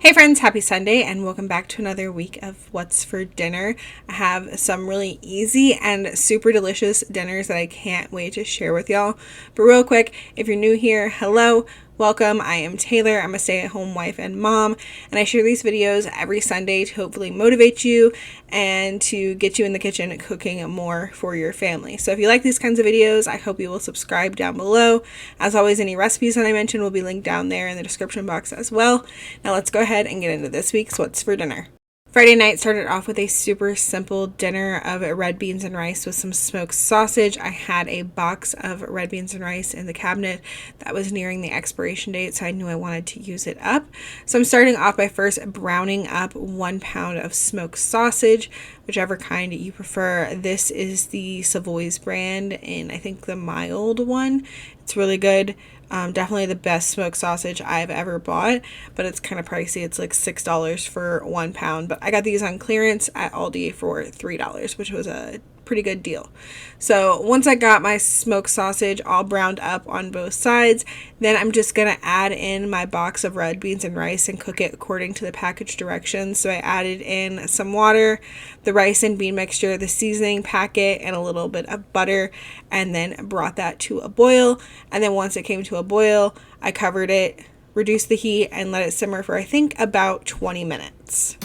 Hey friends, happy Sunday and welcome back to another week of What's for Dinner. I have some really easy and super delicious dinners that I can't wait to share with y'all. But real quick, if you're new here, hello, welcome. I am Taylor. I'm a stay-at-home wife and mom, and I share these videos every Sunday to hopefully motivate you and to get you in the kitchen cooking more for your family. So if you like these kinds of videos, I hope you will subscribe down below. As always, any recipes that I mentioned will be linked down there in the description box as well. Now let's go ahead and get into this week's What's for Dinner. Friday night started off with a super simple dinner of red beans and rice with some smoked sausage. I had a box of red beans and rice in the cabinet that was nearing the expiration date, so I knew I wanted to use it up. So I'm starting off by first browning up 1 pound of smoked sausage, whichever kind you prefer. This is the Savoy's brand, and I think the mild one. It's really good. Definitely the best smoked sausage I've ever bought, but it's kind of pricey. It's like $6 for 1 pound, but I got these on clearance at Aldi for $3, which was a pretty good deal. So once I got my smoked sausage all browned up on both sides, then I'm just gonna add in my box of red beans and rice and cook it according to the package directions. So I added in some water, the rice and bean mixture, the seasoning packet, and a little bit of butter, and then brought that to a boil. And then once it came to a boil, I covered it, reduced the heat, and let it simmer for I think about 20 minutes.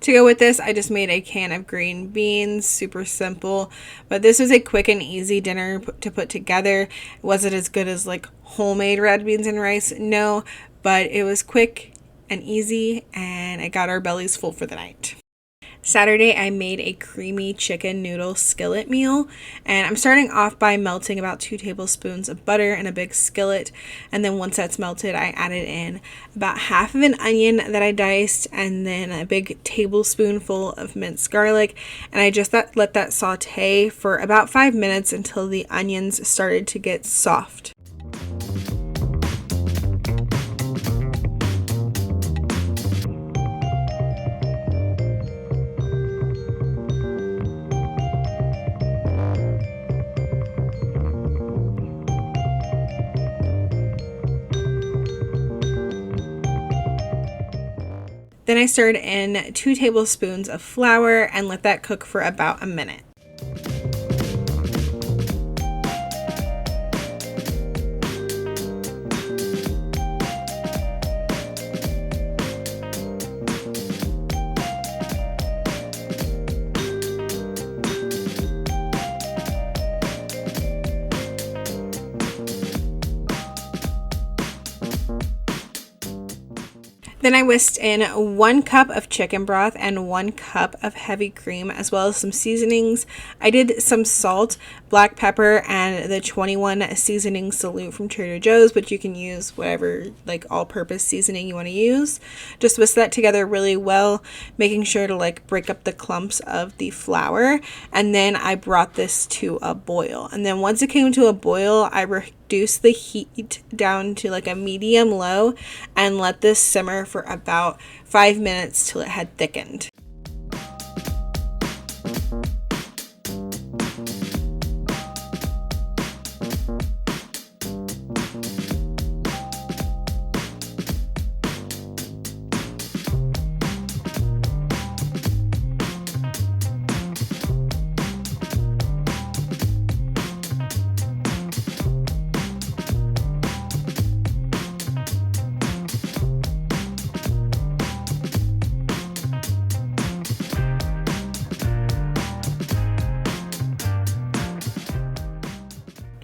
To go with this, I just made a can of green beans, super simple, but this was a quick and easy dinner to put together. Was it as good as like homemade red beans and rice? No, but it was quick and easy, and it got our bellies full for the night. Saturday, I made a creamy chicken noodle skillet meal, and I'm starting off by melting about 2 tablespoons of butter in a big skillet, and then once that's melted, I added in about half of an onion that I diced, and then a big tablespoonful of minced garlic, and I just let that saute for about 5 minutes until the onions started to get soft. Then I stirred in 2 tablespoons of flour and let that cook for about a minute. Then I whisked in 1 cup of chicken broth and 1 cup of heavy cream, as well as some seasonings. I did some salt, black pepper, and the 21 seasoning salute from Trader Joe's, but you can use whatever like all-purpose seasoning you want to use. Just whisk that together really well, making sure to like break up the clumps of the flour. And then I brought this to a boil. And then once it came to a boil, I reduce the heat down to like a medium low and let this simmer for about 5 minutes till it had thickened.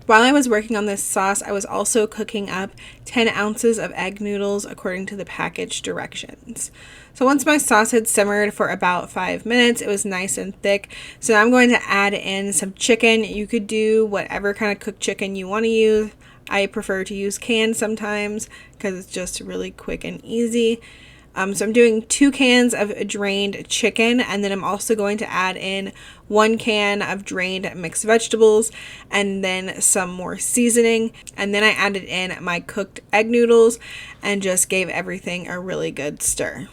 While I was working on this sauce, I was also cooking up 10 ounces of egg noodles according to the package directions. So once my sauce had simmered for about 5 minutes, it was nice and thick. So now I'm going to add in some chicken. You could do whatever kind of cooked chicken you want to use. I prefer to use canned sometimes because it's just really quick and easy. So I'm doing 2 cans of drained chicken, and then I'm also going to add in 1 can of drained mixed vegetables and then some more seasoning. And then I added in my cooked egg noodles and just gave everything a really good stir.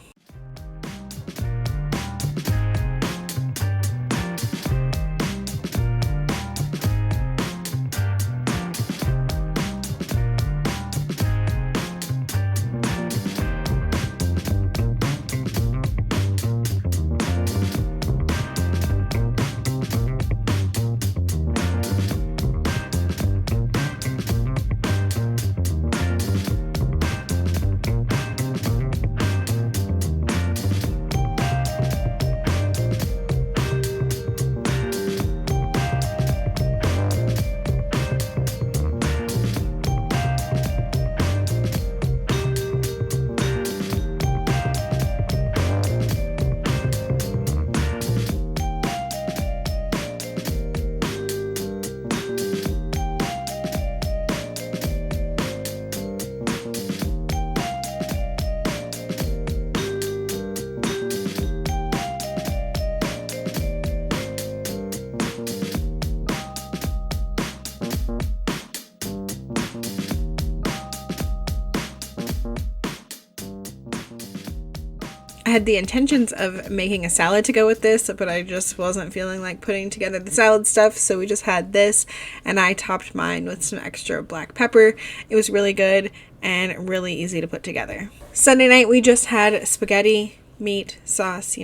I had the intentions of making a salad to go with this, but I just wasn't feeling like putting together the salad stuff, so we just had this, and I topped mine with some extra black pepper. It was really good and really easy to put together. Sunday night, we just had spaghetti, meat, sauce,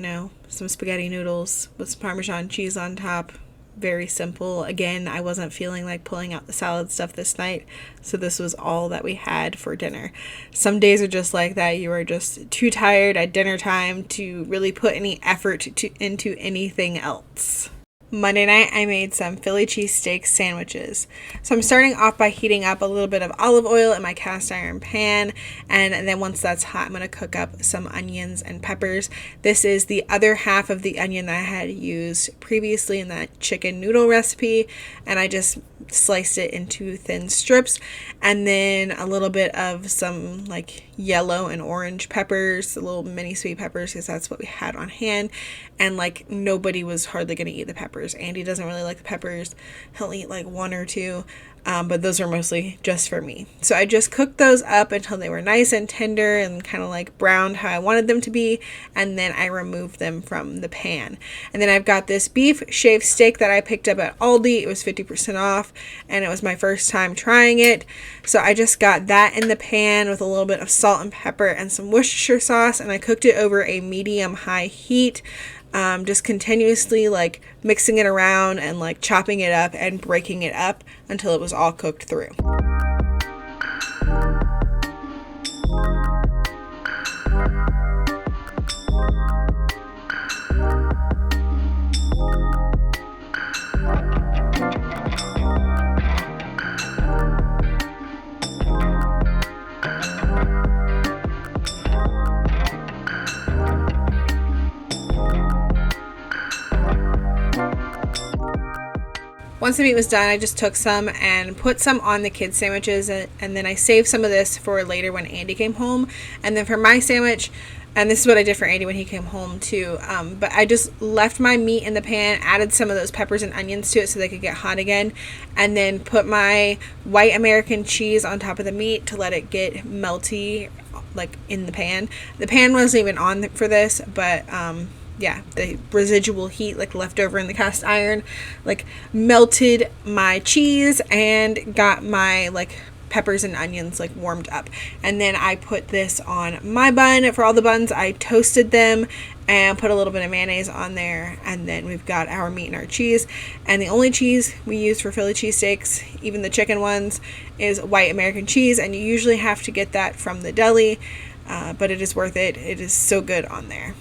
some spaghetti noodles with some Parmesan cheese on top. Very simple. Again, I wasn't feeling like pulling out the salad stuff this night, so this was all that we had for dinner. Some days are just like that. You are just too tired at dinner time to really put any effort into anything else. Monday night, I made some Philly cheesesteak sandwiches. So I'm starting off by heating up a little bit of olive oil in my cast iron pan, and then once that's hot, I'm going to cook up some onions and peppers. This is the other half of the onion that I had used previously in that chicken noodle recipe, and I just sliced it into thin strips, and then a little bit of some like yellow and orange peppers, the little mini sweet peppers, because that's what we had on hand. And like nobody was hardly going to eat the peppers. Andy doesn't really like the peppers. He'll eat like 1 or 2, but those are mostly just for me. So I just cooked those up until they were nice and tender and kind of like browned how I wanted them to be, and then I removed them from the pan. And then I've got this beef shaved steak that I picked up at Aldi. It was 50% off, and it was my first time trying it. So I just got that in the pan with a little bit of salt and pepper and some Worcestershire sauce, and I cooked it over a medium-high heat. Just continuously like mixing it around and like chopping it up and breaking it up until it was all cooked through. Once the meat was done, I just took some and put some on the kids' sandwiches, and then I saved some of this for later when Andy came home. And then for my sandwich, and this is what I did for Andy when he came home too, but I just left my meat in the pan, added some of those peppers and onions to it so they could get hot again, and then put my white American cheese on top of the meat to let it get melty like in the pan. The pan wasn't even on for this, but yeah, the residual heat like left over in the cast iron like melted my cheese and got my like peppers and onions like warmed up. And then I put this on my bun. For all the buns, I toasted them and put a little bit of mayonnaise on there, and then we've got our meat and our cheese. And the only cheese we use for Philly cheesesteaks, even the chicken ones, is white American cheese, and you usually have to get that from the deli, but it is worth it. It is so good on there.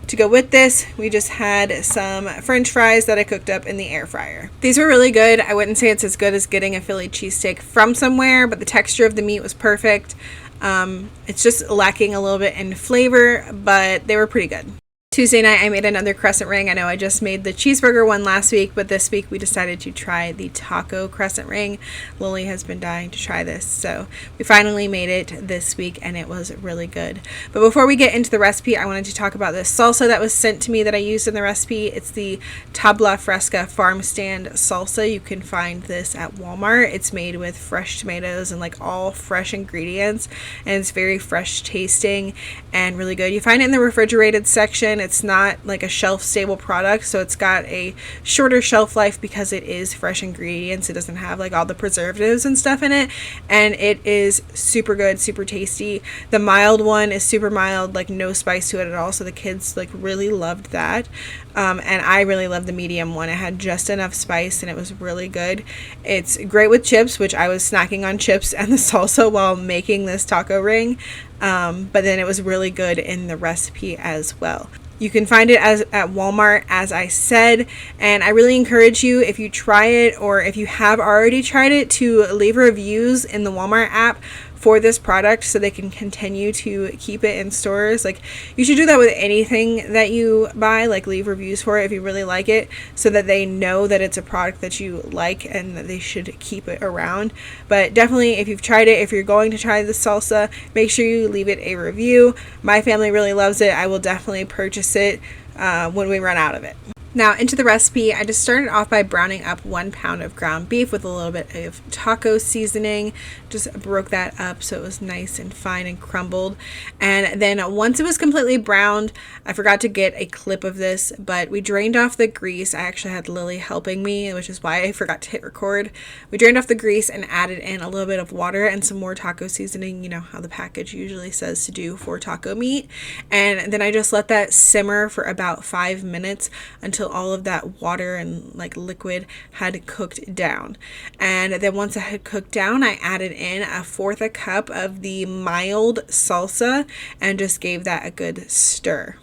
To go with this, we just had some French fries that I cooked up in the air fryer. These were really good. I wouldn't say it's as good as getting a Philly cheesesteak from somewhere, but the texture of the meat was perfect. It's just lacking a little bit in flavor, but they were pretty good. Tuesday night, I made another crescent ring. I know I just made the cheeseburger one last week, but this week we decided to try the taco crescent ring. Lily has been dying to try this, so we finally made it this week, and it was really good. But before we get into the recipe, I wanted to talk about this salsa that was sent to me that I used in the recipe. It's the Tabla Fresca farm stand salsa. You can find this at Walmart. It's made with fresh tomatoes and like all fresh ingredients, and it's very fresh tasting and really good. You find it in the refrigerated section. It's not like a shelf stable product, so it's got a shorter shelf life because it is fresh ingredients. It doesn't have like all the preservatives and stuff in it, and it is super good, super tasty. The mild one is super mild, like no spice to it at all, so the kids like really loved that. And I really loved the medium one. It had just enough spice and it was really good. It's great with chips, which I was snacking on chips and the salsa while making this taco ring, but then it was really good in the recipe as well. You can find it at Walmart, as I said, and I really encourage you, if you try it or if you have already tried it, to leave reviews in the Walmart app for this product so they can continue to keep it in stores. Like, you should do that with anything that you buy, like leave reviews for it if you really like it, so that they know that it's a product that you like and that they should keep it around. But definitely, if you've tried it, if you're going to try the salsa, make sure you leave it a review. My family really loves it. I will definitely purchase it when we run out of it. Now into the recipe, I just started off by browning up 1 pound of ground beef with a little bit of taco seasoning. Just broke that up so it was nice and fine and crumbled. And then once it was completely browned, I forgot to get a clip of this, but we drained off the grease. I actually had Lily helping me, which is why I forgot to hit record. We drained off the grease and added in a little bit of water and some more taco seasoning, you know how the package usually says to do for taco meat. And then I just let that simmer for about 5 minutes until all of that water and like liquid had cooked down. And then once it had cooked down, I added in 1/4 cup of the mild salsa and just gave that a good stir.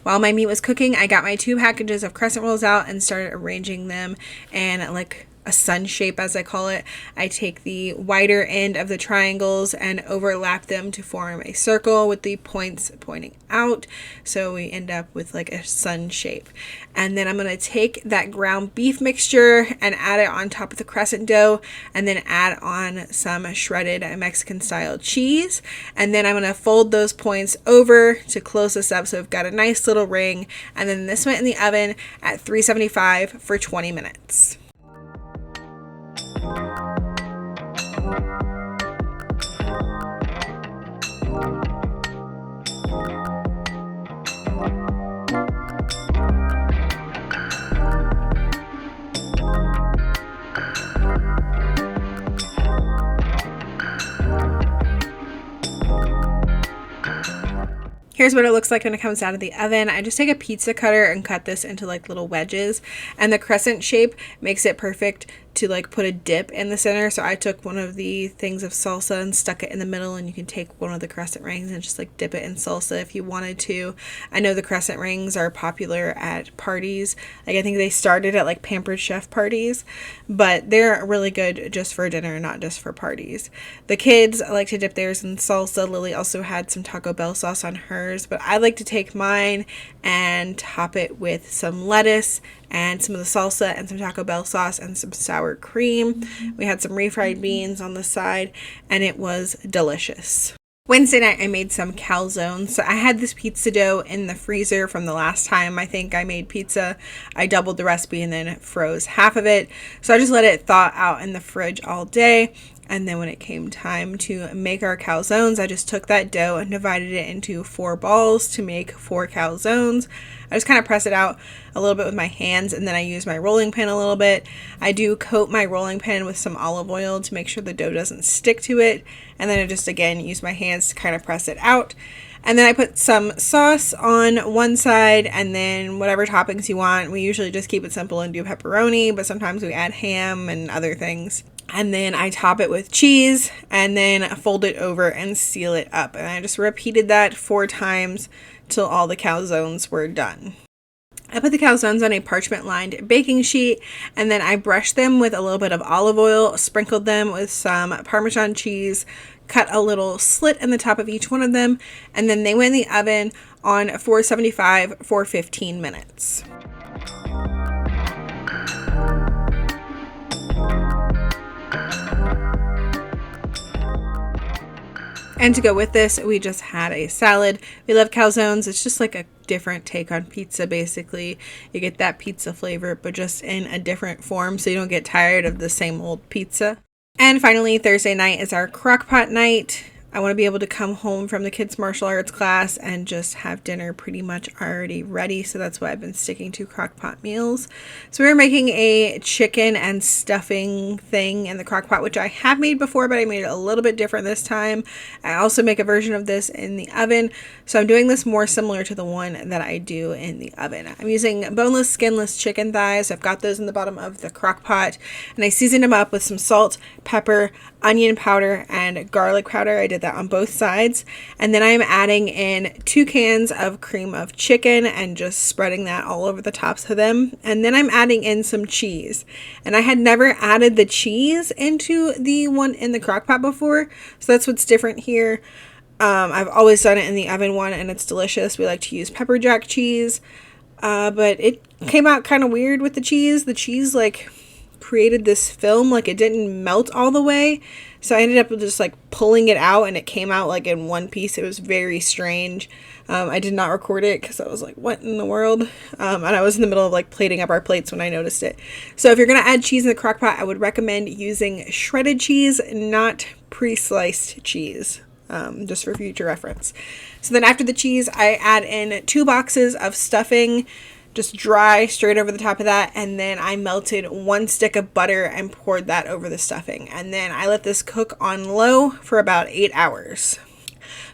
While my meat was cooking, I got my 2 packages of crescent rolls out and started arranging them in like a sun shape, as I call it. I take the wider end of the triangles and overlap them to form a circle with the points pointing out, so we end up with like a sun shape. And then I'm going to take that ground beef mixture and add it on top of the crescent dough, and then add on some shredded Mexican style cheese, and then I'm going to fold those points over to close this up so we've got a nice little ring. And then this went in the oven at 375 for 20 minutes. Here's what it looks like when it comes out of the oven. I just take a pizza cutter and cut this into like little wedges, and the crescent shape makes it perfect to like put a dip in the center. So I took one of the things of salsa and stuck it in the middle, and you can take one of the crescent rings and just like dip it in salsa if you wanted to. I know the crescent rings are popular at parties. Like, I think they started at like Pampered Chef parties, but they're really good just for dinner, not just for parties. The kids like to dip theirs in salsa. Lily also had some Taco Bell sauce on hers, but I like to take mine and top it with some lettuce and some of the salsa and some Taco Bell sauce and some sour cream. We had some refried beans on the side, and it was delicious. Wednesday night, I made some calzones. So I had this pizza dough in the freezer from the last time I think I made pizza. I doubled the recipe and then froze half of it. So I just let it thaw out in the fridge all day. And then when it came time to make our calzones, I just took that dough and divided it into 4 balls to make 4 calzones. I just kind of press it out a little bit with my hands, and then I use my rolling pin a little bit. I do coat my rolling pin with some olive oil to make sure the dough doesn't stick to it. And then I just, again, use my hands to kind of press it out. And then I put some sauce on one side, and then whatever toppings you want. We usually just keep it simple and do pepperoni, but sometimes we add ham and other things. And then I top it with cheese, and then fold it over and seal it up. And I just repeated that 4 times till all the calzones were done. I put the calzones on a parchment-lined baking sheet, and then I brushed them with a little bit of olive oil, sprinkled them with some Parmesan cheese, cut a little slit in the top of each one of them, and then they went in the oven on 475 for 15 minutes. And to go with this, we just had a salad. We love calzones. It's just like a different take on pizza, basically. You get that pizza flavor, but just in a different form, so you don't get tired of the same old pizza. And finally, Thursday night is our crock pot night. I want to be able to come home from the kids' martial arts class and just have dinner pretty much already ready. So that's why I've been sticking to crock pot meals. So we're making a chicken and stuffing thing in the crock pot, which I have made before, but I made it a little bit different this time. I also make a version of this in the oven. So I'm doing this more similar to the one that I do in the oven. I'm using boneless, skinless chicken thighs. I've got those in the bottom of the crock pot, and I seasoned them up with some salt, pepper, onion powder, and garlic powder. I did that on both sides. And then I'm adding in 2 cans of cream of chicken and just spreading that all over the tops of them. And then I'm adding in some cheese. And I had never added the cheese into the one in the crock pot before, so that's what's different here. I've always done it in the oven one, and it's delicious. We like to use pepper jack cheese, but it came out kind of weird with the cheese. The cheese created this film, it didn't melt all the way, so I ended up just pulling it out, and it came out in one piece. It was very strange. I did not record it because I was like, what in the world? And I was in the middle of plating up our plates when I noticed it. So if you're going to add cheese in the crock pot, I would recommend using shredded cheese, not pre-sliced cheese. Just for future reference. So then after the cheese, I add in 2 boxes of stuffing, just dry, straight over the top of that. And then I melted 1 stick of butter and poured that over the stuffing. And then I let this cook on low for about 8 hours.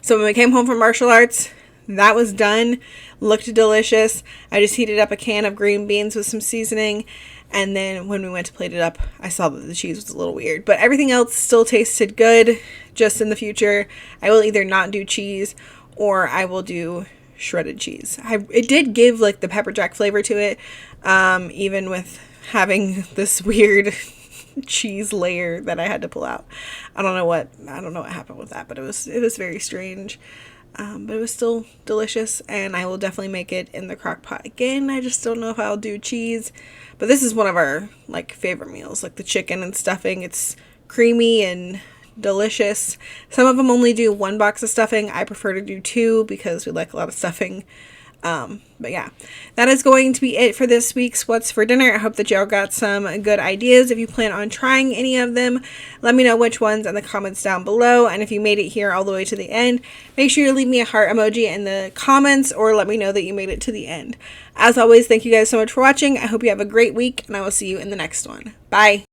So when we came home from martial arts, that was done. Looked delicious. I just heated up a can of green beans with some seasoning. And then when we went to plate it up, I saw that the cheese was a little weird. But everything else still tasted good. Just in the future, I will either not do cheese or I will do shredded cheese. It did give the pepper jack flavor to it, even with having this weird cheese layer that I had to pull out. I don't know what happened with that, but it was very strange. But it was still delicious, and I will definitely make it in the crock pot again. I just don't know if I'll do cheese, but this is one of our favorite meals, the chicken and stuffing. It's creamy and delicious. Some of them only do 1 box of stuffing. I prefer to do 2 because we like a lot of stuffing. But yeah, that is going to be it for this week's What's for Dinner. I hope that y'all got some good ideas. If you plan on trying any of them, let me know which ones in the comments down below. And if you made it here all the way to the end, make sure you leave me a heart emoji in the comments or let me know that you made it to the end. As always, thank you guys so much for watching. I hope you have a great week, and I will see you in the next one. Bye.